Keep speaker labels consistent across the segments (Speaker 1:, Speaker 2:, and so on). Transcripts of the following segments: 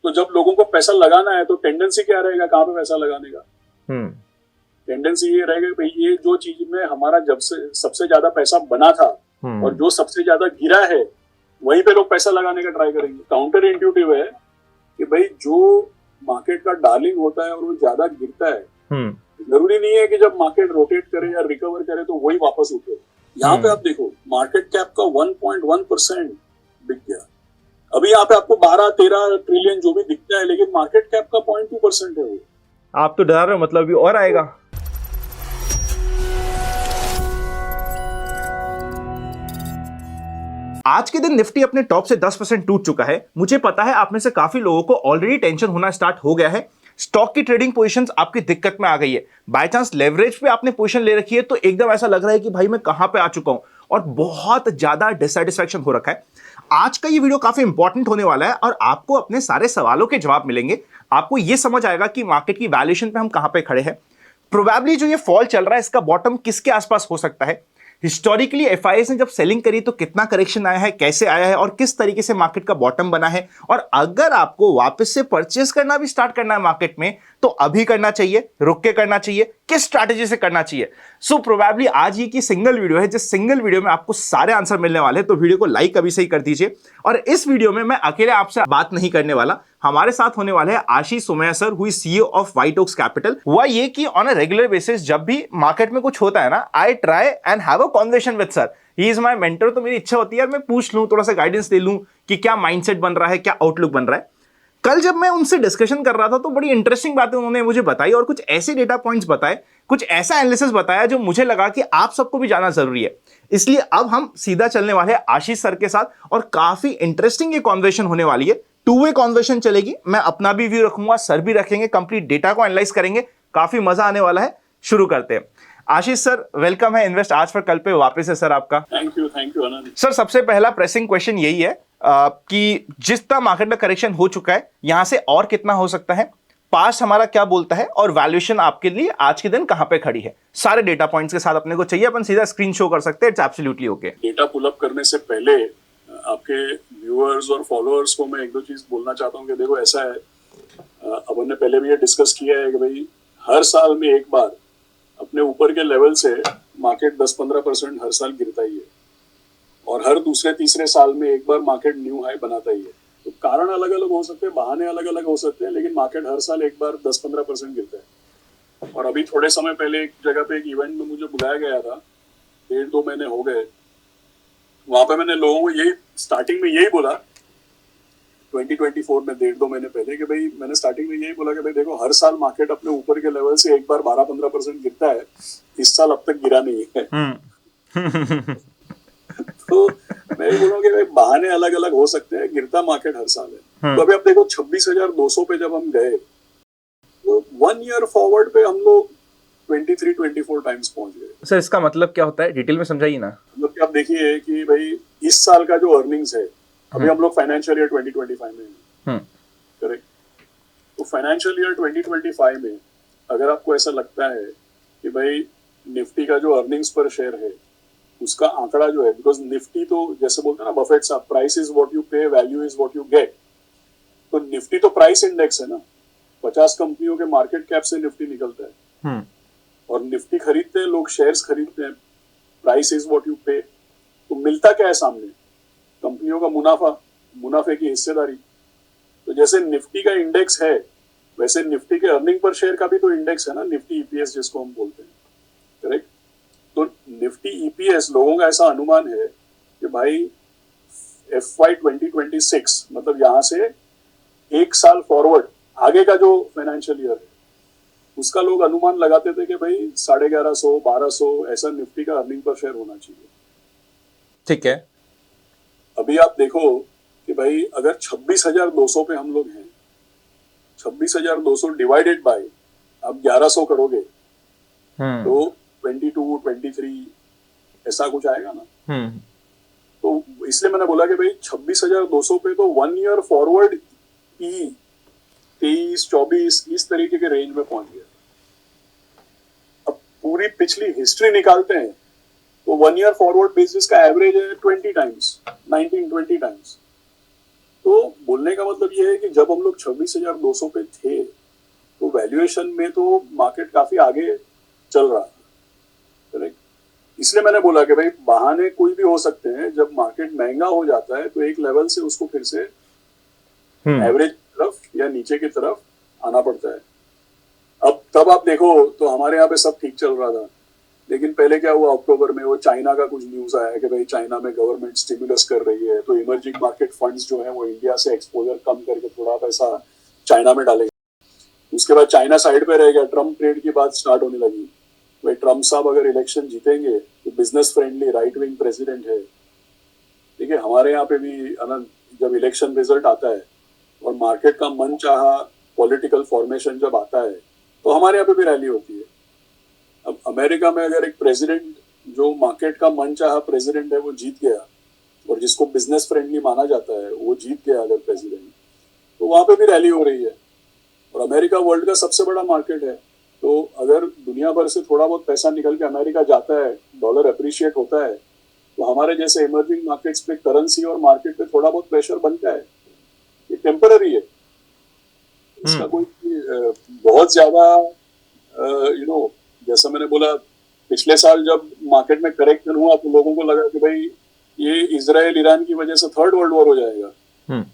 Speaker 1: तो जब लोगों को पैसा लगाना है तो टेंडेंसी क्या रहेगा, कहाँ पे पैसा लगाने का? टेंडेंसी ये रहेगा भाई ये जो चीज में हमारा जब से सबसे ज्यादा पैसा बना था और जो सबसे ज्यादा गिरा है वहीं पे लोग पैसा लगाने का ट्राई करेंगे। काउंटर इंट्यूटिव है कि भाई जो मार्केट का डार्लिंग होता है और वो ज्यादा गिरता है, जरूरी नहीं है कि जब मार्केट रोटेट करे या रिकवर करे तो वही वापस उठे। यहाँ पे आप देखो मार्केट कैप का 1.1% बिक गया। अभी यहाँ पे आपको 12-13 ट्रिलियन जो भी दिखता है, लेकिन मार्केट कैप का 0.2% है वो।
Speaker 2: आप तो डरा रहे हो, मतलब अभी और आएगा। आज के दिन निफ्टी अपने टॉप से 10% टूट चुका है। मुझे पता है आप में से काफी लोगों को ऑलरेडी टेंशन होना स्टार्ट हो गया है। स्टॉक की ट्रेडिंग पोजीशंस आपकी दिक्कत में आ गई है। बाय चांस लेवरेज पे आपने पोजीशन ले रखी है तो एकदम ऐसा लग रहा है कि भाई मैं कहां पे आ चुका हूं और बहुत ज्यादा डिससैटिस्फैक्शन हो रखा है। आज का ये वीडियो काफी इंपॉर्टेंट होने वाला है और आपको अपने सारे सवालों के जवाब मिलेंगे। आपको ये समझ आएगा कि मार्केट की वैल्यूएशन पे हम कहां पे खड़े हैं। प्रोबेबली जो ये फॉल चल रहा है इसका बॉटम किसके आसपास हो सकता है। हिस्टोरिकली एफआईएस ने जब सेलिंग करी तो कितना करेक्शन आया है, कैसे आया है और किस तरीके से मार्केट का बॉटम बना है। और अगर आपको वापस से परचेस करना भी स्टार्ट करना है मार्केट में तो अभी करना चाहिए, रुक के करना चाहिए, किस स्ट्रैटेजी से करना चाहिए। सो प्रोबेबली आज ये की सिंगल वीडियो है, जिस सिंगल वीडियो में आपको सारे आंसर मिलने वाले हैं। तो वीडियो को लाइक अभी से ही कर दीजिए। और इस वीडियो में मैं अकेले आपसे बात नहीं करने वाला, हमारे साथ होने वाले हैं Ashish Somaiya sir, who is CEO of White Oaks Capital. हुआ ये कि ऑन अ रेगुलर बेसिस जब भी मार्केट में कुछ होता है ना, I try and have a conversation with sir. He is my mentor. तो मेरी इच्छा होती है मैं पूछ लूं, थोड़ा सा गाइडेंस ले लूं कि क्या माइंडसेट बन रहा है, क्या आउटलुक बन रहा है। कल जब मैं उनसे डिस्कशन कर रहा था तो बड़ी इंटरेस्टिंग बातें उन्होंने मुझे बताई और कुछ ऐसे डेटा पॉइंट्स बताए, कुछ ऐसा एनालिसिस बताया जो मुझे लगा कि आप सबको भी जानना जरूरी है। इसलिए अब हम सीधा चलने वाले हैं आशीष सर के साथ और काफी इंटरेस्टिंग ये कॉन्वर्सेशन होने वाली है। टू वे कॉन्वर्सेशन चलेगी, मैं अपना भी व्यू रखूंगा, सर भी रखेंगे, कंप्लीट डेटा को एनालाइज करेंगे। काफी मजा आने वाला है। शुरू करते हैं। आशीष सर वेलकम है इन्वेस्ट आज पर कल पे वापस है सर आपका।
Speaker 1: Thank you Anand.
Speaker 2: सर सबसे पहला प्रेसिंग क्वेश्चन यही है कि जिस तरह मार्केट में करेक्शन हो चुका है यहां से और कितना हो सकता है, पास्ट हमारा क्या बोलता है और वैल्यूएशन आपके लिए आज के दिन कहां पे खड़ी है। सारे डेटा पॉइंट्स के साथ अपने को चाहिए, अपन सीधा स्क्रीन शो कर सकते हैं। It's absolutely okay.
Speaker 1: Data pull up करने से पहले आपके व्यूअर्स और फॉलोअर्स को मैं एक दो चीज बोलना चाहता हूं कि देखो ऐसा है, अपन ने पहले भी ये डिस्कस किया है कि भाई हर साल में एक बार अपने ऊपर के लेवल से मार्केट 10-15% हर साल गिरता ही है और हर दूसरे तीसरे साल में एक बार मार्केट न्यू हाई बनाता ही है। तो कारण अलग अलग हो सकते हैं, बहाने अलग अलग हो सकते हैं, लेकिन मार्केट हर साल एक बार 10-15% गिरता है। और अभी थोड़े समय पहले एक जगह पे एक इवेंट में मुझे बुलाया गया था, 1.5-2 महीने हो गए। वहां पे मैंने लोगों को यही स्टार्टिंग में यही बोला 2024 में 1.5-2 महीने पहले कि भाई मैंने स्टार्टिंग में यही बोला कि भाई देखो हर साल मार्केट अपने ऊपर के लेवल से एक बार 12-15% गिरता है। इस साल अब तक गिरा नहीं है। तो मैं बोलूँ कि भाई बहाने अलग अलग हो सकते हैं, गिरता मार्केट हर साल है। तो अभी आप देखो 26,200 पे जब हम गए तो 1 ईयर फॉरवर्ड पे हम लोग 23-24 टाइम्स पहुंच गए।
Speaker 2: सर इसका मतलब क्या होता है, डिटेल में समझाइए ना।
Speaker 1: मतलब कि आप देखिए कि भाई इस साल का जो अर्निंग्स है, अभी हम लोग फाइनेंशियल ईयर 2025 में हैं, करेक्ट। तो फाइनेंशियल ईयर 2025 में अगर आपको ऐसा लगता है कि भाई निफ्टी का जो अर्निंग्स पर शेयर है उसका आंकड़ा जो है, बिकॉज निफ्टी तो जैसे बोलते हैं ना बफेट साहब, प्राइस इज व्हाट यू पे, value is what you get. तो निफ्टी तो प्राइस इंडेक्स है ना, 50 कंपनियों के मार्केट कैप से निफ्टी निकलता है और निफ्टी खरीदते हैं लोग, शेयर्स खरीदते हैं, प्राइस इज व्हाट यू पे। तो मिलता क्या है सामने, कंपनियों का मुनाफा, मुनाफे की हिस्सेदारी। तो जैसे निफ्टी का इंडेक्स है वैसे निफ्टी के अर्निंग पर शेयर का भी तो इंडेक्स है ना, निफ्टी ईपीएस जिसको हम बोलते हैं, करेक्ट। तो निफ्टी ईपीएस लोगों का ऐसा अनुमान है कि भाई FY 2026 मतलब यहाँ से एक साल फॉरवर्ड आगे का जो फाइनेंशियल ईयर है उसका लोग अनुमान लगाते थे कि भाई 1150-1200 ऐसा निफ्टी का अर्निंग पर शेयर होना चाहिए।
Speaker 2: ठीक है।
Speaker 1: अभी आप देखो कि भाई अगर 26,200 पे हम लोग हैं, 26,200 डिवाइडेड बाय आप 1100 करोगे तो 22-23 ऐसा कुछ आएगा ना। तो इसलिए मैंने बोला कि भाई 26,200 पे तो 1 ईयर फॉरवर्ड ही 23-24 इस तरीके के रेंज में पहुंच गया। अब पूरी पिछली हिस्ट्री निकालते हैं तो 1 ईयर फॉरवर्ड बेसिस का एवरेज है 20 टाइम्स, 19-20 टाइम्स। तो तो बोलने का मतलब ये है कि जब हम लोग 26,200 पे थे तो वैल्यूएशन में तो मार्केट काफी आगे चल रहा था, करेक्ट। इसलिए मैंने बोला कि भाई बहाने कोई भी हो सकते हैं, जब मार्केट महंगा हो जाता है तो एक लेवल से उसको फिर से एवरेज तरफ या नीचे की तरफ आना पड़ता है। अब तब आप देखो तो हमारे यहाँ पे सब ठीक चल रहा था, लेकिन पहले क्या हुआ, अक्टूबर में वो चाइना का कुछ न्यूज आया कि भाई चाइना में गवर्नमेंट स्टिमुलस कर रही है, तो इमर्जिंग मार्केट फंड्स जो है वो इंडिया से एक्सपोजर कम करके थोड़ा पैसा चाइना में डालेंगे। उसके बाद चाइना साइड पे रह गया, ट्रम्प ट्रेड की बात स्टार्ट होने लगी। भाई ट्रम्प साहब अगर इलेक्शन जीतेंगे तो business friendly right wing president है, ठीक है। हमारे यहाँ पे भी अनंत, जब इलेक्शन रिजल्ट आता है और मार्केट का मन चाहा पॉलिटिकल फॉर्मेशन जब आता है तो हमारे यहाँ पे भी रैली होती है। अब अमेरिका में अगर एक प्रेसिडेंट जो मार्केट का मन चाहा प्रेसिडेंट है वो जीत गया और जिसको बिजनेस फ्रेंडली माना जाता है वो जीत गया अगर प्रेसिडेंट, तो वहां पे भी रैली हो रही है। और अमेरिका वर्ल्ड का सबसे बड़ा मार्केट है, तो अगर दुनिया भर से थोड़ा बहुत पैसा निकल के अमेरिका जाता है, डॉलर अप्रिशिएट होता है, तो हमारे जैसे इमर्जिंग मार्केट्स पे करेंसी और मार्केट पे थोड़ा बहुत प्रेशर बनता है। ये टेम्पररी है, इसका कोई बहुत ज्यादा जैसा मैंने बोला, पिछले साल जब मार्केट में करेक्शन हुआ तो लोगों को लगा कि भाई ये इजराइल ईरान की वजह से थर्ड वर्ल्ड वॉर हो जाएगा।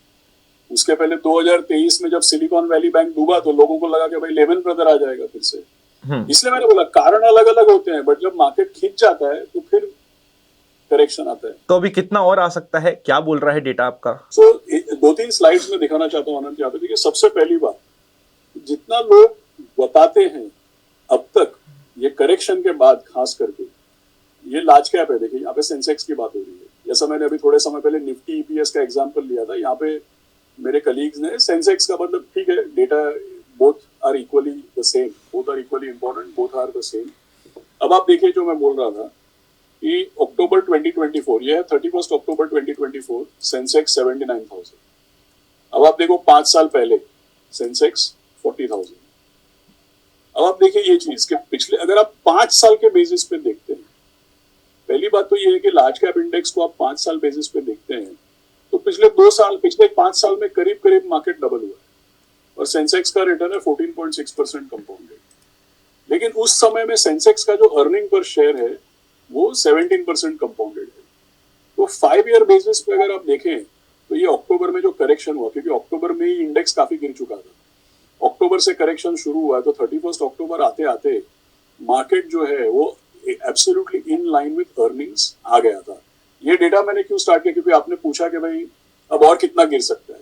Speaker 1: उसके पहले 2023 में जब सिलिकॉन वैली बैंक डूबा तो लोगों को लगा कि भाई लेमन ब्रदर आ जाएगा फिर से। इसलिए मैंने बोला कारण अलग अलग होते हैं, बट जब मार्केट खींच जाता है तो फिर करेक्शन आता है।
Speaker 2: तो अभी कितना और आ सकता है, क्या बोल रहा है डेटा आपका?
Speaker 1: सो 2-3 स्लाइड्स में दिखाना चाहता हूँ आनंद। यहाँ पे देखिए, सबसे पहली बात, जितना लोग बताते हैं अब तक ये करेक्शन के बाद खास करके ये लार्ज कैप है। देखिए यहाँ पे सेंसेक्स की बात हो रही है, जैसा मैंने अभी थोड़े समय पहले निफ्टी ईपीएस का एग्जांपल लिया था। यहाँ पे मेरे कलीग्स ने सेंसेक्स का मतलब, ठीक है, data both are equally the same, both are equally important, both are the same. अब आप देखिए जो मैं बोल रहा था कि अक्टूबर 2024, ये है 31 अक्टूबर 2024, सेंसेक्स 79,000। अब आप देखो 5 साल पहले सेंसेक्स 40,000। अब आप देखिए ये चीज कि पिछले, अगर आप 5 साल के बेसिस पे देखते हैं, पहली बात तो ये है कि लार्ज कैप इंडेक्स को आप 5 साल बेसिस पे देखते हैं तो पिछले 5 साल में करीब करीब मार्केट डबल हुआ है और सेंसेक्स का रिटर्न है 14.6% कंपाउंडेड। लेकिन उस समय में सेंसेक्स का जो अर्निंग पर शेयर है वो 17% कंपाउंडेड है। तो 5 ईयर बेसिस पे अगर आप देखें तो ये अक्टूबर में जो करेक्शन हुआ, क्योंकि अक्टूबर में ही इंडेक्स काफी गिर चुका था, अक्टूबर से करेक्शन शुरू हुआ है, तो 31 अक्टूबर आते आते मार्केट जो है वो absolutely in line with earnings आ गया था। ये डेटा मैंने क्यों स्टार्ट किया, क्योंकि आपने पूछा कि भाई अब और कितना गिर सकता है।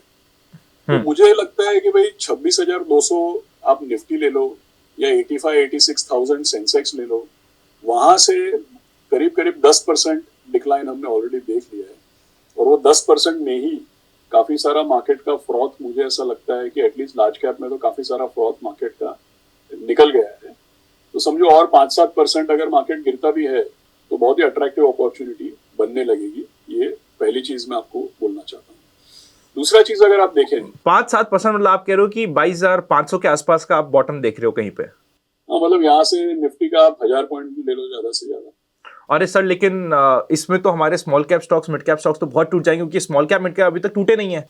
Speaker 1: तो मुझे लगता है कि भाई 26,200 आप निफ्टी ले लो या 86,000 सेंसेक्स ले लो, वहां से करीब करीब 10% डिक्लाइन हमने ऑलरेडी देख लिया है। और वो 10% में ही काफी सारा मार्केट का फ्रॉथ, मुझे ऐसा लगता है कि एटलीस्ट लार्ज कैप में तो काफी सारा फ्रॉथ मार्केट का निकल गया है। तो समझो और 5-7% अगर मार्केट गिरता भी है तो बहुत ही अट्रैक्टिव अपॉर्चुनिटी बनने लगेगी। ये पहली चीज मैं आपको बोलना चाहता हूँ। दूसरा चीज अगर आप देखें,
Speaker 2: 5-7% मतलब आप कह रहे हो कि 22,500 के आसपास का आप बॉटम देख रहे हो कहीं पे?
Speaker 1: हाँ, मतलब यहाँ से निफ्टी का आप 1000 पॉइंट भी ले लो ज्यादा से ज्यादा।
Speaker 2: अरे सर, लेकिन इसमें तो हमारे small cap stocks, mid cap stocks तो बहुत टूट जाएंगे, क्योंकि स्मॉल कैप मिड कैप अभी तक टूटे नहीं है।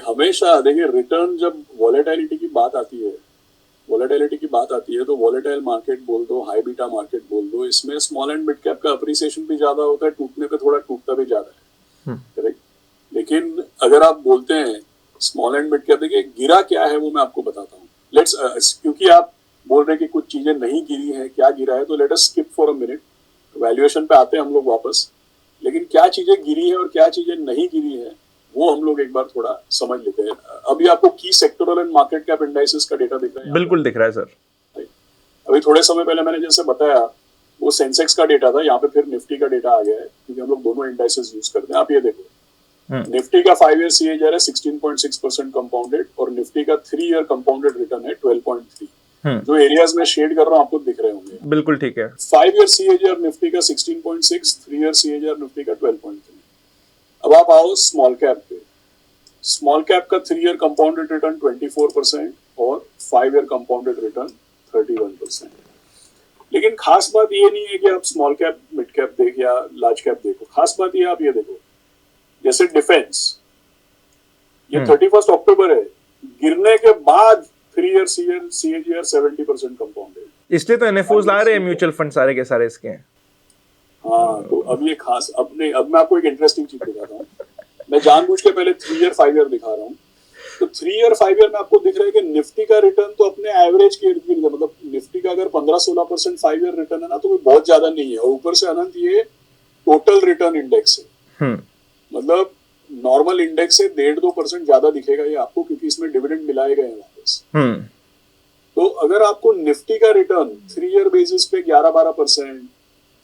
Speaker 1: हमेशा देखिए, रिटर्न जब वॉलेटिलिटी की बात आती है, तो वॉलेटाइल मार्केट बोल दो, हाई बीटा मार्केट बोल दो, इसमें स्मॉल एंड मिड कैप का अप्रिसिएशन भी ज्यादा होता है, टूटने पे थोड़ा टूटता भी ज्यादा है, करेक्ट। लेकिन अगर आप बोलते हैं स्मॉल एंड मिड कैप, देखिए गिरा क्या है वो मैं आपको बताता हूँ। क्योंकि आप बोल रहे कि कुछ चीजें नहीं गिरी है, क्या गिरा है, तो let us skip for a minute, valuation पे आते हैं हम लोग वापस। लेकिन क्या चीजें गिरी है और क्या चीजें नहीं गिरी है वो हम लोग एक बार थोड़ा समझ लेते हैं। अभी आपको की sectoral and market cap indices का डेटा दिख रहा है?
Speaker 2: बिल्कुल दिख रहा है सर।
Speaker 1: अभी थोड़े समय पहले मैंने जैसे बताया वो सेंसेक्स का डेटा था, यहाँ पे फिर निफ्टी का डेटा आ गया है, क्योंकि हम लोग दोनों इंडाइसेस यूज करते हैं। आप ये देखो, निफ्टी का 5 ईयर सीएजीआर है 16.6% कंपाउंडेड और निफ्टी का 3 ईयर कंपाउंडेड रिटर्न है 12.3। जो एरियाज में शेड कर रहा हूँ आपको दिख रहे होंगे,
Speaker 2: बिल्कुल ठीक है।
Speaker 1: 5 ईयर सीएजीआर निफ्टी का 16.6, 3 ईयर सीएजीआर निफ्टी का 12.3। अब आप आओ स्मॉल कैप पे। स्मॉल कैप का 3 ईयर कंपाउंडेड रिटर्न 24% और 5 ईयर कंपाउंडेड रिटर्न 31%। लेकिन खास बात ये नहीं है कि आप स्मॉल कैप मिड कैप देख या लार्ज कैप देखो, खास बात ये आप ये देखो, जैसे डिफेंस, ये 31 अक्टूबर है, गिरने के बाद 3 ईयर CAGR 70% कंपाउंडेड।
Speaker 2: इसलिए तो एनएफओस ला रहे हैं म्यूचुअल फंड सारे के सारे इसके।
Speaker 1: हाँ, तो अब ये खास अब मैं आपको एक इंटरेस्टिंग चीज दिखाता हूँ। मैं जानबूझ के पहले 3 ईयर 5 ईयर दिखा रहा हूँ। तो 3 ईयर 5 ईयर में आपको दिख रहा है कि निफ्टी का रिटर्न तो अपने एवरेज के इर्द गिर्द है। मतलब निफ्टी का अगर 15-16% 5 ईयर रिटर्न है ना, तो वो बहुत ज्यादा नहीं है। और ऊपर से अनंत ये टोटल रिटर्न इंडेक्स है, मतलब नॉर्मल इंडेक्स से 1.5-2% ज्यादा दिखेगा ये आपको, क्योंकि इसमें डिविडेंड मिलाए गए हैं वापस। तो अगर आपको निफ्टी का रिटर्न 3 ईयर बेसिस पे 11-12%,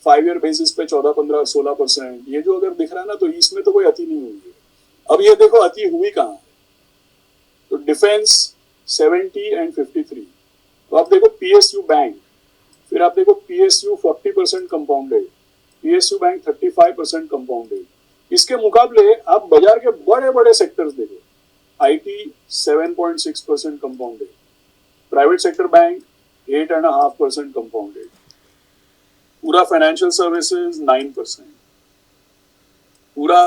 Speaker 1: 5 ईयर बेसिस पे 14-15-16%, ये जो अगर दिख रहा है ना, तो इसमें तो कोई अति नहीं हुई है। अब ये देखो अति हुई कहाँ है। तो डिफेंस 70 एंड 53। तो आप देखो PSU बैंक, फिर आप देखो PSU 40% compounded, PSU bank 35% compounded. इसके मुकाबले आप बाजार के बड़े बड़े सेक्टर्स देखो, IT 7.6% compounded, private sector bank 8.5% compounded, पूरा फाइनेंशियल सर्विसेज 9%, पूरा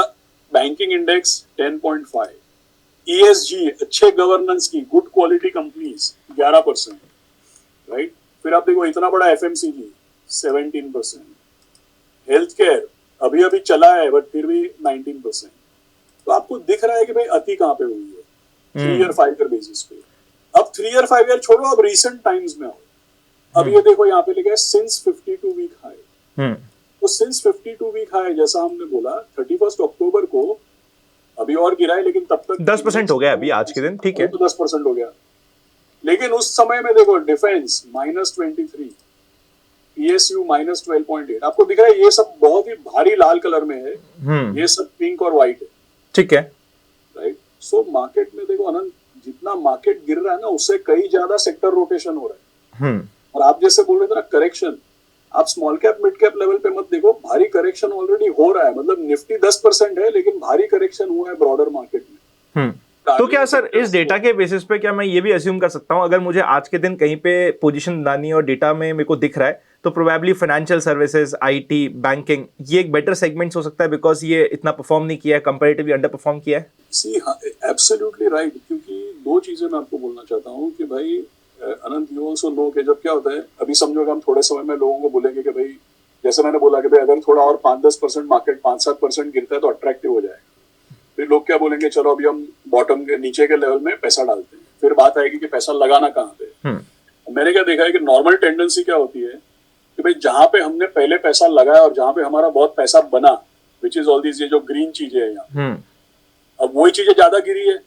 Speaker 1: बैंकिंग इंडेक्स 10.5, ESG अच्छे गवर्नेंस की गुड क्वालिटी कंपनीज 11%, राइट। फिर आप देखो इतना बड़ा FMCG 17%, हेल्थ केयर अभी अभी चला है बट फिर भी 19%। तो आपको दिख रहा है कि भाई अति कहाँ पे हुई है 3 ईयर 5 ईयर बेसिस पे। अब 3 ईयर 5 ईयर छोड़ो, अब रिसेंट टाइम्स में आओ। अब ये देखो यहाँ पे लिखा है सिंस 52 वीक हाई। तो सिंस 52 वीक हाई, जैसा हमने बोला 31 अक्टूबर को अभी और गिरा है, लेकिन तब तक
Speaker 2: 10% हो गया अभी आज के दिन, ठीक है,
Speaker 1: तो 10% हो गया। लेकिन उस समय में देखो डिफेंस -23, PSU -12.8। आपको दिख रहा है ये सब बहुत ही भारी लाल कलर में है, ये सब पिंक और व्हाइट है, ठीक है, राइट। सो मार्केट में देखो अनंत, जितना मार्केट गिर रहा है ना, उससे कई ज्यादा सेक्टर रोटेशन हो रहा है। और आप जैसे बोल रहे थे ना करेक्शन, आप small cap mid cap level पे मत देखो, भारी करेक्शन ऑलरेडी हो रहा है। मतलब निफ्टी 10% है, लेकिन भारी करेक्शन हुआ है ब्रॉडर मार्केट में।
Speaker 2: तो क्या सर इस डेटा के बेसिस पे क्या मैं ये भी अज्यूम कर सकता हूं, अगर मुझे आज के दिन कहीं पे पोजीशन बनानी और डेटा में मेरे को दिख रहा है, तो probably financial services, IT, banking ये एक बेटर सेगमेंट्स हो सकता है, बिकॉज ये इतना परफॉर्म नहीं किया है, कंपैरेटिवली अंडर परफॉर्म किया है।
Speaker 1: सी एब्सोल्युटली राइट। क्योंकि दो चीजें मैं आपको बोलना चाहता हूँ कि भाई अनंत, यू ऑल्सो नो कि जब क्या होता है, अभी समझो कि हम थोड़े समय में लोगों को बोलेंगे कि भाई, जैसे मैंने बोला कि भाई अगर थोड़ा और 5-10% मार्केट 5-7% गिरता है तो अट्रैक्टिव हो जाएगा। फिर लोग क्या बोलेंगे, चलो अभी हम बॉटम के नीचे के लेवल में पैसा डालते हैं। फिर बात आएगी कि पैसा लगाना कहाँ पे। मैंने क्या देखा है कि नॉर्मल टेंडेंसी क्या होती है कि भाई जहां पे हमने पहले पैसा लगाया और जहां पे हमारा बहुत पैसा बना, विच इज ऑल दिस, ये जो ग्रीन चीजें है यहाँ, अब वही चीजें ज्यादा गिरी है।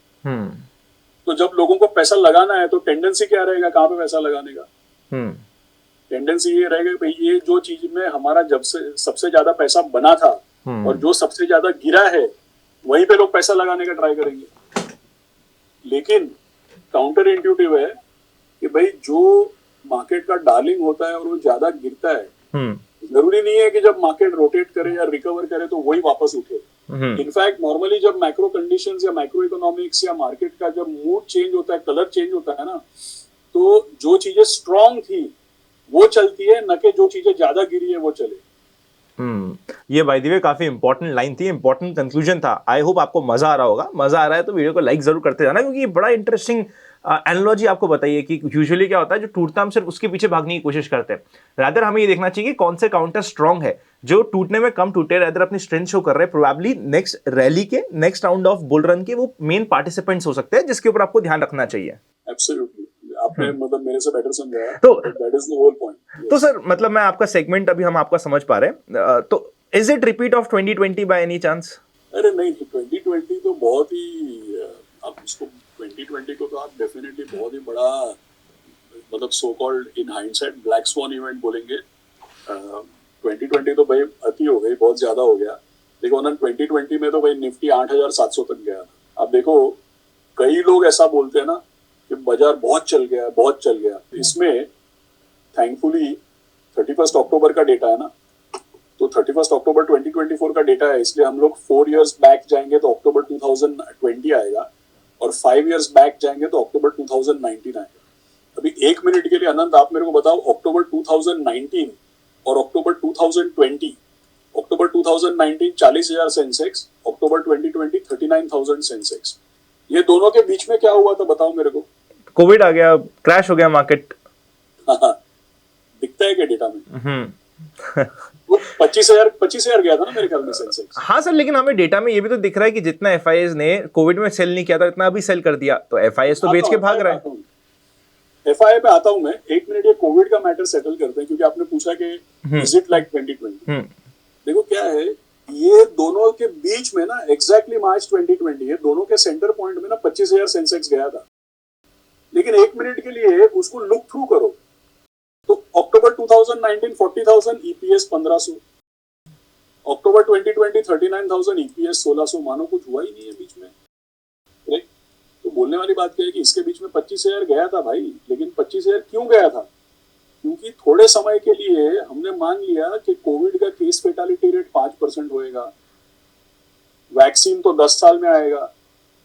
Speaker 1: तो जब लोगों को पैसा लगाना है तो टेंडेंसी क्या रहेगा, कहाँ पे पैसा लगाने का? टेंडेंसी ये रहेगा भाई ये जो चीज में हमारा जब से सबसे ज्यादा पैसा बना था और जो सबसे ज्यादा गिरा है, वहीं पे लोग पैसा लगाने का ट्राई करेंगे। लेकिन काउंटर इंट्यूटिव है कि भाई जो मार्केट का डार्लिंग होता है और वो ज्यादा गिरता है, जरूरी नहीं है कि जब मार्केट रोटेट करे या रिकवर करे तो वही वापस उठे। इनफैक्ट नॉर्मली जब मैक्रो कंडीशंस या मैक्रो इकोनॉमिक्स या मार्केट का जब मूड चेंज होता है, कलर चेंज होता है ना, तो जो चीजें स्ट्रांग थी वो चलती है, न कि जो चीजें ज्यादा गिरी है वो चले।
Speaker 2: ये बाय द वे काफी इंपॉर्टेंट लाइन थी, इंपॉर्टेंट कंक्लूजन था। आई होप आपको मजा आ रहा होगा। मजा आ रहा है तो वीडियो को लाइक जरूर करते जाना, क्योंकि ये बड़ा इंटरेस्टिंग एनालॉजी आपको बताइए कि यूजुअली क्या होता है, जो टूटता हम सिर्फ उसके पीछे भागने की कोशिश करते हैं। रादर हमें ये देखना चाहिए कि कौन से काउंटर स्ट्रांग है, जो टूटने में कम टूटे, रादर अपनी स्ट्रेंथ शो कर रहे हैं। प्रोबेबली नेक्स्ट रैली के, next round of bull run के वो मेन पार्टिसिपेंट्स हो सकते हैं, जिसके ऊपर आपको ध्यान रखना चाहिए।
Speaker 1: एब्सोल्युटली, आपने मतलब मेरे से बेटर समझाया, तो that is the whole point.
Speaker 2: तो सर मतलब मैं आपका सेगमेंट अभी हम आपका समझ पा रहे हैं, तो is it repeat of 2020 by any chance?
Speaker 1: अरे नहीं, 2020 तो बहुत ही, आप इसको 2020 को तो आप डेफिनेटली बहुत ही बड़ा, मतलब so called in hindsight black sworn event बोलेंगे। 2020 तो भाई अति हो गई, बहुत ज्यादा हो गया। देखो ना 2020 में तो भाई निफ्टी 8,700 तक गया था। अब देखो कई लोग ऐसा बोलते हैं ना कि बाजार बहुत चल गया, बहुत चल गया। इसमें थैंकफुली 31 अक्टूबर का डेटा है ना, तो 31 अक्टूबर 2024 का डेटा है, इसलिए हम लोग 4 इयर्स बैक जाएंगे तो अक्टूबर 2020 आएगा, और 5 इयर्स बैक जाएंगे तो अक्टूबर 2019 आएगा। अभी 1 मिनट के लिए अनंत आप मेरे को बताओ, अक्टूबर 2019 और अक्टूबर 2020, अक्टूबर 2019 40,000 सेंसेक्स, अक्टूबर 2020 39,000 सेंसेक्स। ये दोनों के बीच में क्या हुआ था बताओ मेरे को।
Speaker 2: कोविड आ गया, क्रैश हो गया मार्केट।
Speaker 1: दिखता है क्या डेटा में? वो 25,000 गया था ना मेरे ख्याल में सेंसेक्स।
Speaker 2: हाँ सर, लेकिन हमें डेटा में ये भी तो दिख रहा है कि जितना एफआईएस ने कोविड में सेल नहीं किया था इतना अभी सेल कर दिया, तो एफआईएस तो बेच के भाग रहा है।
Speaker 1: एफआईआई पे आता हूं मैं, एक मिनट ये कोविड का मैटर सेटल करते हैं, क्योंकि आपने पूछा कि इज इट लाइक 2020। देखो क्या है, ये दोनों के बीच में ना एग्जैक्टली मार्च 2020 ये दोनों के सेंटर पॉइंट में ना 25,000 सेंसेक्स गया था। लेकिन एक मिनट के लिए उसको लुक थ्रू करो तो अक्टूबर 2019 40,000 ईपीएस 1500, अक्टूबर 2020 39,000 ईपीएस 1600, मानो कुछ हुआ ही नहीं है बीच में। राइट? तो बोलने वाली बात क्या है कि इसके बीच में 25,000 गया था भाई, लेकिन 25,000 क्यों गया था? क्योंकि थोड़े समय के लिए हमने मान लिया कि कोविड का केस फेटालिटी रेट 5% होएगा, वैक्सीन तो 10 साल में आएगा।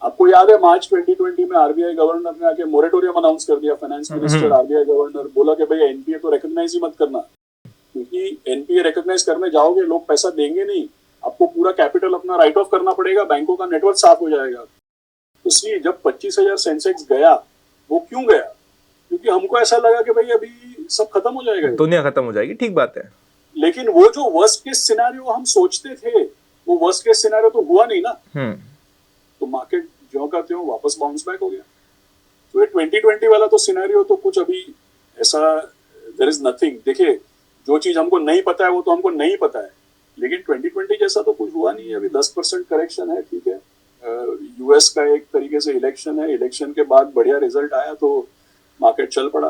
Speaker 1: आपको याद है मार्च 2020 में आरबीआई गवर्नर ने आके मोरेटोरियम अनाउंस कर दिया, फाइनेंस मिनिस्टर आरबीआई गवर्नर बोला कि भाई एनपीए तो रिकॉग्नाइज ही मत करना, क्योंकि एनपीए रिकॉग्नाइज करने जाओगे लोग पैसा देंगे नहीं, आपको पूरा कैपिटल अपना राइट ऑफ करना पड़ेगा, बैंकों का नेटवर्क साफ हो जाएगा। इसलिए जब 25,000 सेंसेक्स गया, वो क्यों गया? क्योंकि हमको ऐसा लगा कि भाई अभी सब खत्म हो जाएगा,
Speaker 2: दुनिया खत्म हो जाएगी। ठीक बात है,
Speaker 1: लेकिन वो जो वर्स्ट केस सिनेरियो हम सोचते थे वो वर्स्ट केस सिनेरियो तो हुआ नहीं ना। तो मार्केट ज्यों का त्यों वापस बाउंस बैक हो गया। तो ये 2020 वाला तो सिनेरियो तो कुछ अभी ऐसा देयर इज नथिंग। देखिए, जो चीज हमको नहीं पता है वो तो हमको नहीं पता है, लेकिन 2020 जैसा तो कुछ हुआ नहीं है। अभी 10% करेक्शन है, ठीक है। यूएस का एक तरीके से इलेक्शन है, इलेक्शन के बाद बढ़िया रिजल्ट आया तो मार्केट चल पड़ा।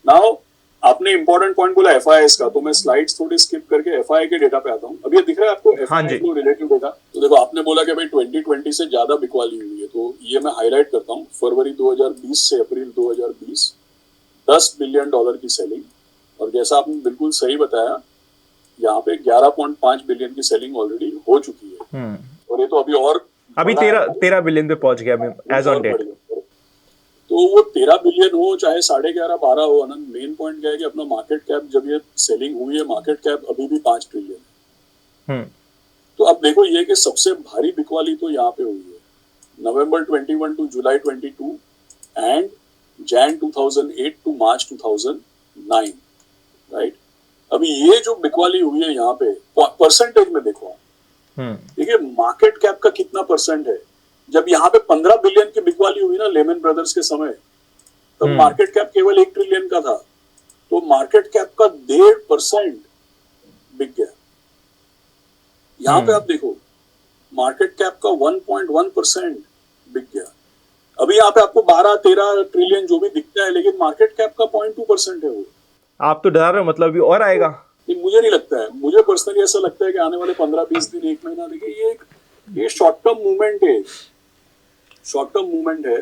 Speaker 1: नाउ आपने इंपॉर्टेंट पॉइंट बोला एफआईआईएस का, तो मैं स्लाइड्स थोड़ी स्किप करके एफआईआई के डेटा पे आता हूँ। अभी ये दिख रहा है आपको एफआईआई को रिलेटेड डेटा? तो देखो, आपने बोला कि भाई 2020 से ज्यादा बिकवाली हुई है, तो ये मैं हाईलाइट करता हूँ। फरवरी 2020 से अप्रैल 2020 $10 बिलियन की सेलिंग, और जैसा आपने बिल्कुल सही बताया, यहाँ पे 11.5 बिलियन की सेलिंग ऑलरेडी हो चुकी है। और ये तो अभी
Speaker 2: 13 बिलियन पे पहुंच गया एज ऑन डेट।
Speaker 1: तो वो 13 बिलियन हो चाहे 11.5-12 हो, आनंद, मेन पॉइंट क्या है कि अपना मार्केट कैप, जब ये सेलिंग हुई है, मार्केट कैप अभी भी 5 ट्रिलियन है। तो अब देखो, ये कि सबसे भारी बिकवाली तो यहाँ पे हुई है November 21 to July 22 and Jan 2008 to March 2009, right? अभी ये जो बिकवाली हुई है यहाँ पे परसेंटेज में देखो, देखिए मार्केट कैप का कितना परसेंट है। जब यहाँ पे 15 बिलियन की बिकवाली हुई ना लेमन ब्रदर्स के समय, तब मार्केट कैप केवल 1 ट्रिलियन का था। तो मार्केट कैप का 1.5% बिक गया। यहाँ पे आप देखो, मार्केट कैप का 1.1% बिक गया। अभी यहाँ पे आपको 12-13 ट्रिलियन जो भी दिखता है, लेकिन मार्केट कैप का 0.2% है वो।
Speaker 2: आप तो डरा रहे हो, मतलब अभी और आएगा?
Speaker 1: मुझे नहीं लगता है, मुझे पर्सनली ऐसा लगता है कि आने वाले 15-20 दिन, 1 महीना, देखिए ये शॉर्ट टर्म मूवमेंट है, शॉर्ट टर्म मूवमेंट है।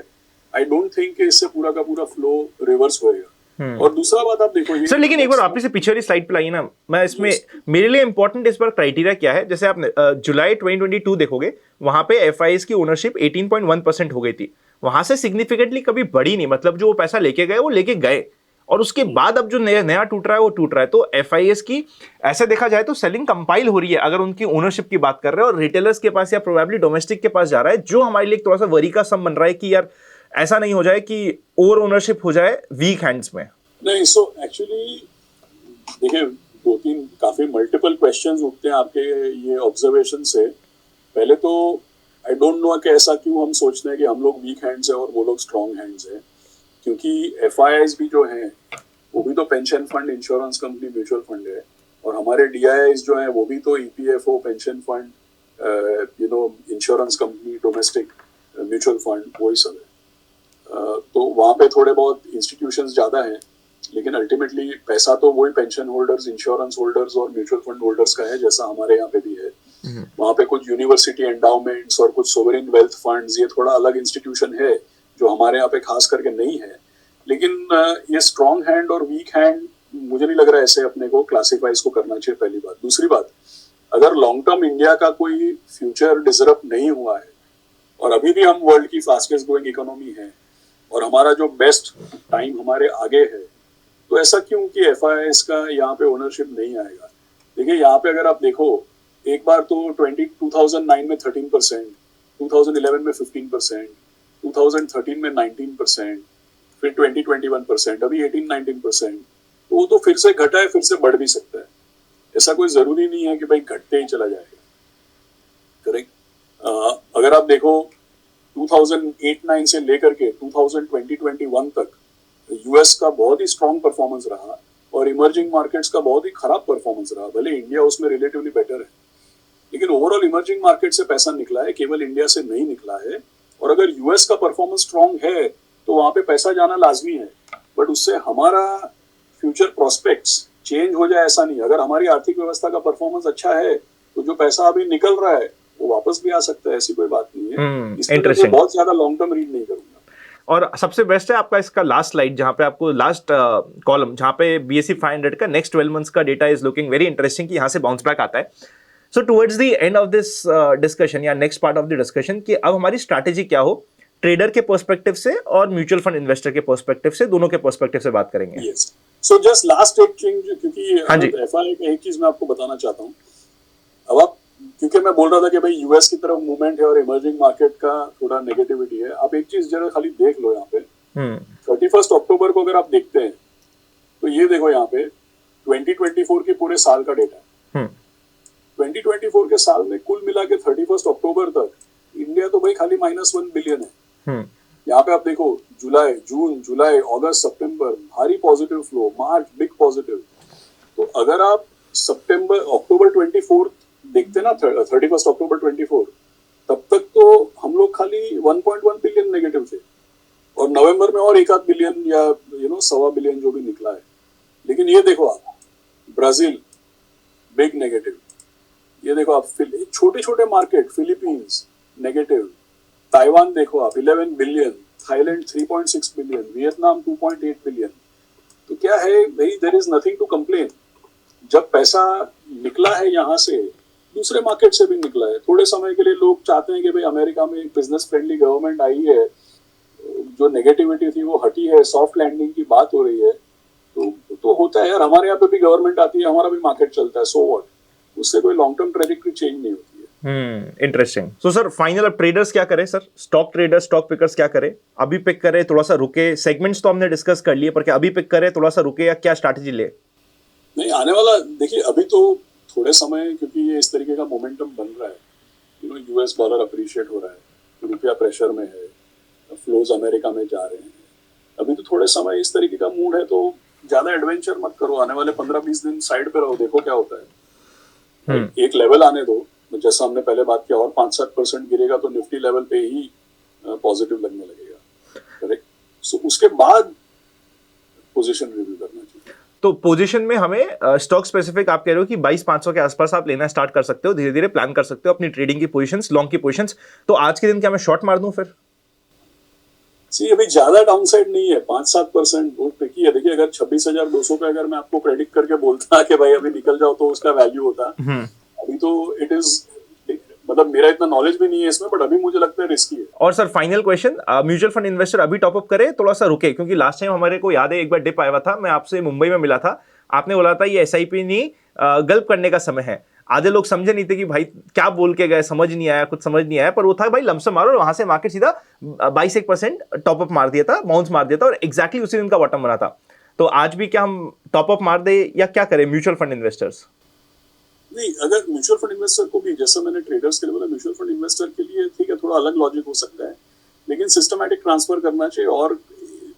Speaker 1: आई डोंट थिंक कि इससे पूरा का पूरा फ्लो रिवर्स होएगा। और दूसरा बात आप देखो सर,
Speaker 2: लेकिन एक बार आप इसे पीछे वाली स्लाइड पे लाइए ना। मैं इसमें मेरे लिए इंपॉर्टेंट इस बार क्राइटेरिया क्या है, जैसे आपने जुलाई 2022 देखोगे, वहां पे एफआईएस की ओनरशिप 18.1% हो गई थी। वहां से सिग्निफिकेंटली कभी बढ़ी नहीं, मतलब जो वो पैसा लेके गए वो लेके गए, और उसके बाद अब जो नया टूट रहा है वो टूट रहा है। तो एफआईएस की ऐसे देखा जाए तो सेलिंग कंपाइल हो रही है अगर उनकी ओनरशिप की बात कर रहे हैं, और रिटेलर्स के पास या प्रोबेबली डोमेस्टिक के पास जा रहा है, जो हमारे लिए थोड़ा सा वरी का सम बन रहा है कि यार ऐसा नहीं हो जाए कि ओवर ओनरशिप हो जाए वीक हैंड्स में।
Speaker 1: नहीं, सो एक्चुअली देखिए, 2-3 काफी मल्टीपल क्वेश्चंस उठते हैं आपके ये ऑब्जर्वेशन से। पहले तो आई डोंट नो कि ऐसा क्यों हम सोचते हैं कि हम लोग वीक हैंड्स है और वो लोग स्ट्रॉन्ग हैंड्स है, क्योंकि एफआईआईज भी जो हैं वो भी तो pension fund, insurance company, mutual fund है, और हमारे डीआईआईज जो हैं वो भी तो EPFO, pension fund, insurance company, domestic mutual fund, वही सब है। तो वहाँ पे थोड़े बहुत इंस्टीट्यूशंस ज़्यादा हैं, लेकिन अल्टीमेटली पैसा तो वही पेंशन होल्डर्स, इंश्योरेंस होल्डर्स और म्यूचुअल फंड होल्डर्स का है, जैसा हमारे यहाँ पे भी है। वहाँ पे कुछ यूनिवर्सिटी एंडाउमेंट्स और कुछ सोवरेन वेल्थ फंड्स, ये थोड़ा अलग इंस्टीट्यूशन है जो हमारे यहाँ पे खास करके नहीं है। लेकिन ये स्ट्रॉन्ग हैंड और वीक हैंड मुझे नहीं लग रहा है ऐसे अपने को क्लासीफाई इसको करना चाहिए, पहली बात। दूसरी बात, अगर लॉन्ग टर्म इंडिया का कोई फ्यूचर डिसरप्ट नहीं हुआ है और अभी भी हम वर्ल्ड की फास्टेस्ट ग्रोइंग इकोनॉमी है और हमारा जो बेस्ट टाइम हमारे आगे है, तो ऐसा क्यों कि एफआईआईएस का यहाँ पे ओनरशिप नहीं आएगा? देखिए, यहाँ पे अगर आप देखो, एक बार तो 2009 में 13%, 2011 में 15%, 2013 में 19%, फिर 2021%, अभी 18-19%। तो वो तो फिर से घटा है, फिर से बढ़ भी सकता है। ऐसा कोई जरूरी नहीं है कि भाई घटते ही चला जाएगा। करेक्ट। अगर आप देखो 2008-9 से लेकर के 2020-21 तक यूएस का बहुत ही स्ट्रॉन्ग परफॉर्मेंस रहा और इमर्जिंग मार्केट्स का बहुत ही खराब परफॉर्मेंस रहा। भले इंडिया उसमें रिलेटिवली बेटर है, लेकिन ओवरऑल इमर्जिंग मार्केट से पैसा निकला है, केवल इंडिया से नहीं निकला है। और अगर यूएस का परफॉर्मेंस स्ट्रॉन्ग है तो वहां पे पैसा जाना लाजमी है, बट उससे हमारा फ्यूचर प्रोस्पेक्ट्स चेंज हो जाए ऐसा नहीं। अगर हमारी आर्थिक व्यवस्था का परफॉर्मेंस अच्छा है तो जो पैसा अभी निकल रहा है वो वापस भी आ सकता है, ऐसी कोई बात नहीं है। इसमें मैं बहुत ज्यादा लॉन्ग टर्म रीड नहीं करूंगा।
Speaker 2: और सबसे बेस्ट है आपका इसका लास्ट स्लाइड, जहां पे आपको लास्ट कॉलम जहां पे BSE 500 का नेक्स्ट 12 मंथ्स का data is looking very interesting, कि यहां से बाउंस बैक आता है। So towards the end of this discussion या next part of the discussion, कि अब हमारी स्ट्रैटेजी क्या हो, ट्रेडर के पर्सपेक्टिव से और म्यूचुअल फंड इन्वेस्टर के पर्सपेक्टिव से, दोनों के पर्सपेक्टिव से बात करेंगे।
Speaker 1: सो जस्ट लास्ट एक चीज, क्योंकि एफआई एक चीज मैं आपको बताना चाहता हूँ। अब आप, क्योंकि मैं बोल रहा था कि भाई यूएस की तरफ मूवमेंट है और इमर्जिंग मार्केट का थोड़ा नेगेटिविटी है। आप एक चीज जरा खाली देख लो यहाँ पे, 31 अक्टूबर को अगर आप देखते हैं तो ये देखो यहाँ पे 2024 के पूरे साल का डेटा है। 2024 के साल में कुल मिला के 31 अक्टूबर तक इंडिया तो भाई खाली -1 बिलियन है। यहाँ पे आप देखो जुलाई, जून, जुलाई, अगस्त, सितंबर भारी पॉजिटिव फ्लो, मार्च बिग पॉजिटिव। तो अगर आप अक्टूबर 24 देखते ना, 31 अक्टूबर 24, तब तक तो हम लोग खाली 1.1 बिलियन नेगेटिव थे, और नवंबर में और 1 बिलियन या 1.25 बिलियन जो भी निकला है। लेकिन ये देखो आप, ब्राजील बिग नेगेटिव, ये देखो आप छोटे छोटे मार्केट, फिलीपींस नेगेटिव, ताइवान देखो आप 11 billion, Thailand 3.6 billion, Vietnam 2.8 billion. तो क्या है भाई, there is nothing to complain. जब पैसा निकला है यहाँ से, दूसरे मार्केट से भी निकला है। थोड़े समय के लिए लोग चाहते हैं कि भाई अमेरिका में एक बिजनेस फ्रेंडली गवर्नमेंट आई है, जो नेगेटिविटी थी वो हटी है, सॉफ्ट लैंडिंग की बात हो रही है। तो होता है यार, हमारे यहाँ पे भी गवर्नमेंट आती है, हमारा भी मार्केट चलता है, सो व्हाट, उससे कोई लॉन्ग टर्म ट्रेजेक्टरी चेंज नहीं होती है।
Speaker 2: इंटरेस्टिंग। सो सर फाइनल, अब ट्रेडर्स क्या करें sir, stock traders, stock pickers क्या करें? अभी पिक करें, थोड़ा सा रुके? सेगमेंट्स तो हमने डिस्कस कर लिए, पर क्या अभी पिक करें, थोड़ा सा रुके, या क्या स्ट्रैटेजी ले?
Speaker 1: नहीं, आने वाला देखिए, अभी तो थोड़े समय, क्योंकि ये इस तरीके का मोमेंटम बन रहा है, यूएस डॉलर अप्रिशिएट हो रहा है, रुपया प्रेशर में है, फ्लोज अमेरिका में जा रहे हैं। अभी तो थोड़े समय इस तरीके का मूड है, तो ज्यादा एडवेंचर मत करो। आने वाले 15-20 दिन साइड पे रहो, देखो क्या होता है। एक लेवल आने दो, जैसा हमने पहले बात किया, और 5-7% गिरेगा तो निफ्टी लेवल पे ही पॉजिटिव लगने लगेगा। करेक्ट। सो उसके बाद पोजीशन रिव्यू करना चाहिए।
Speaker 2: तो पोजीशन में हमें स्टॉक स्पेसिफिक आप कह रहे हो कि 22,500 के आसपास आप लेना स्टार्ट कर सकते हो, धीरे धीरे प्लान कर सकते हो अपनी ट्रेडिंग की पोजीशंस, लॉन्ग की पोजीशंस। तो आज के दिन क्या मैं शॉर्ट मार दूं फिर?
Speaker 1: अभी ज्यादा डाउनसाइड नहीं है, 5-7% बहुत ट्रिकी है। देखिए, अगर 26,200 पे अगर मैं आपको प्रेडिक्ट करके बोलता कि भाई अभी निकल जाओ, तो उसका वैल्यू होता। अभी तो इट इज, मतलब मेरा इतना नॉलेज भी नहीं है इसमें, बट अभी मुझे लगता है रिस्की है।
Speaker 2: और sir final question, mutual fund investor अभी टॉप अप करे, थोड़ा सा रुके? क्योंकि लास्ट टाइम हमारे को याद है एक बार डिप आया था, मैं आपसे मुंबई में मिला था, आपने बोला था ये SIP नहीं, गल्प करने का समय है। आधे लोग समझे नहीं थे कि भाई क्या बोल के गए, समझ नहीं आया, कुछ समझ नहीं आया, पर वो था भाई लमसम मारो, और वहां से मार्केट सीधा 22% टॉप अप मार दिया था, बाउंस मार दिया था, और एग्जैक्टली उसी दिन का बॉटम बना था। तो आज भी क्या हम टॉप अप मार दे, या क्या करें म्यूचुअल फंड इन्वेस्टर्स?
Speaker 1: नहीं, अगर म्यूचुअल फंड इन्वेस्टर को भी, जैसा मैंने ट्रेडर्स के लिए बोला, म्यूचुअल फंड इन्वेस्टर के लिए ठीक है, थोड़ा अलग लॉजिक हो सकता है, लेकिन सिस्टमैटिक ट्रांसफर करना चाहिए और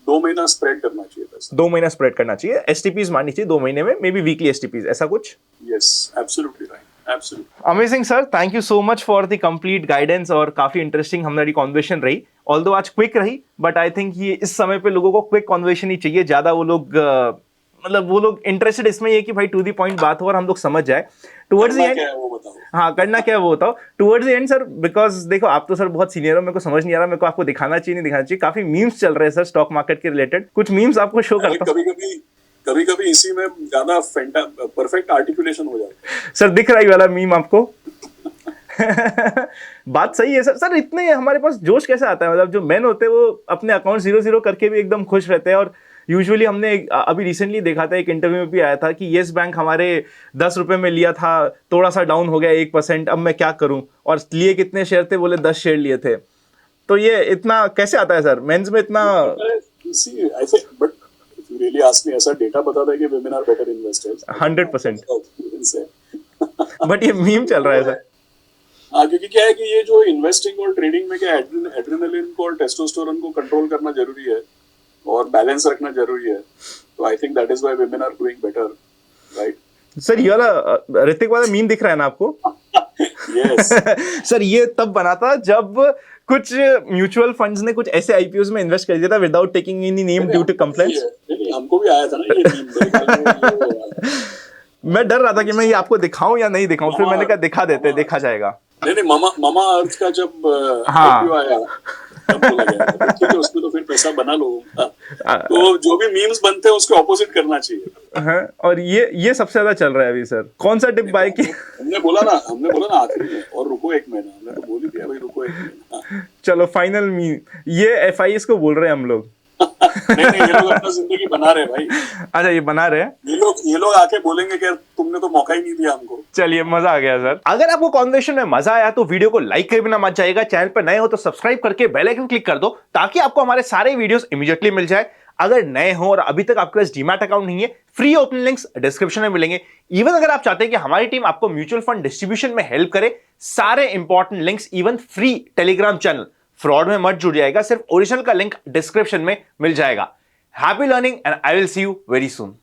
Speaker 1: 2 महीना स्प्रेड करना चाहिए पैसा।
Speaker 2: 2 महीना स्प्रेड करना चाहिए, STPs मारनी चाहिए 2 महीने में, मे बी वीकली STPs, ऐसा कुछ?
Speaker 1: Yes, absolutely right, absolutely.
Speaker 2: Amazing sir, thank you so much for the complete guidance, और काफी इंटरेस्टिंग हमारी कॉन्वर्सेशन रही। ऑल्दो आज क्विक रही, बट आई थिंक ये इस समय पे लोगों को क्विक कॉन्वर्सेशन ही चाहिए, ज्यादा वो लोग मतलब वो लोग इंटरेस्टेड इसमें ये कि भाई टू द पॉइंट बात हो और हम लोग समझ जाए। टुवर्ड्स द एंड, हाँ करना क्या है वो बताओ। Towards the and sir, because देखो आप तो सर बहुत सीनियर हो, मेरे को समझ नहीं आ रहा, मेरे को आपको दिखाना चाहिए नहीं दिखाना चाहिए, काफी मीम्स चल रहे हैं सर स्टॉक मार्केट के रिलेटेड, कुछ मीम्स आपको शो करता हूं।
Speaker 1: कभी-कभी इसी में ज्यादा परफेक्ट आर्टिकुलेशन हो जाता है।
Speaker 2: सर दिख रहा है वाला मीम आपको? बात सही है सर। सर इतने हमारे पास जोश कैसे आता है? मतलब जो मेन होते हैं वो अपने अकाउंट 0-0 करके भी एकदम खुश रहते हैं, और यूजुअली हमने अभी रिसेंटली देखा था, एक इंटरव्यू में भी आया था कि येस बैंक हमारे 10 रुपए में लिया था, थोड़ा सा डाउन हो गया 1%, अब मैं क्या करूं, और लिए कितने शेयर थे? बोले 10 शेयर लिए थे। तो ये इतना कैसे आता है सर मेंस में इतना?
Speaker 1: See, I think, but if you really ask me, ऐसा डेटा बताता है कि women are better investors.
Speaker 2: 100%. But ये मीम चल रहा है सर.
Speaker 1: हाँ, क्योंकि क्या है कि ये जो इन्वेस्टिंग और ट्रेडिंग में क्या एड्रेनलिन को और टेस्टोस्टेरोन को कंट्रोल करना जरूरी है और बैलेंस रखना जरूरी है. तो I think that is why women are doing better, right?
Speaker 2: Sir ये वाला ऋतिक वाला मीम दिख रहा है ना आपको?
Speaker 1: Yes.
Speaker 2: सर ये तब बना था जब कुछ म्यूचुअल फंड्स ने कुछ ऐसे आईपीओस में इन्वेस्ट कर दिया था without taking any name due to complaints.
Speaker 1: नहीं, हमको भी आया था ना ये मीम.
Speaker 2: मैं डर रहा था कि मैं ये आपको दिखाऊं या नहीं दिखाऊं, फिर मैंने कहा दिखा देते, देखा जाएगा.
Speaker 1: नहीं, मामा अर्थ का जब आईपीओ आया तब बोला गया था, ठीक है उसमें तो फिर पैसा बना लो. तो जो भी मीम्स बनते हैं उसके ऑपोजिट करना चाहिए.
Speaker 2: हाँ, और ये सबसे ज्यादा चल रहा है अभी सर. कौन सा टिप बाय की?
Speaker 1: हमने बोला ना आखिरी में, और रुको एक महीना. हमने तो बोल ही दिया भाई रुको एक महीना.
Speaker 2: चलो फाइनल मीम ये एफआईएस को बोल रहे हैं हम लोग.
Speaker 1: नहीं, ये लोग अपना जिंदगी बना रहे भाई.
Speaker 2: अच्छा ये बना रहे हैं.
Speaker 1: ये लोग आके बोलेंगे कि तुमने तो मौका ही नहीं दिया हमको.
Speaker 2: चलिए मजा आ गया सर. अगर आपको कॉन्वर्सेशन में मजा आया तो वीडियो को लाइक कर बिना मत जाइएगा. चैनल पर नए हो तो सब्सक्राइब करके बेल आइकन क्लिक कर दो ताकि आपको हमारे सारे वीडियोस इमीडिएटली मिल जाए. अगर नए हो और अभी तक आपके पास डीमैट अकाउंट नहीं है, फ्री ओपन लिंक्स डिस्क्रिप्शन में मिलेंगे. इवन अगर आप चाहते हैं कि हमारी टीम आपको म्यूचुअल फंड डिस्ट्रीब्यूशन में हेल्प करे, सारे important links even free Telegram channel fraud में मत जुड़ जाएगा, सिर्फ ओरिजिनल का लिंक डिस्क्रिप्शन में मिल जाएगा. Happy learning and I will see you very soon.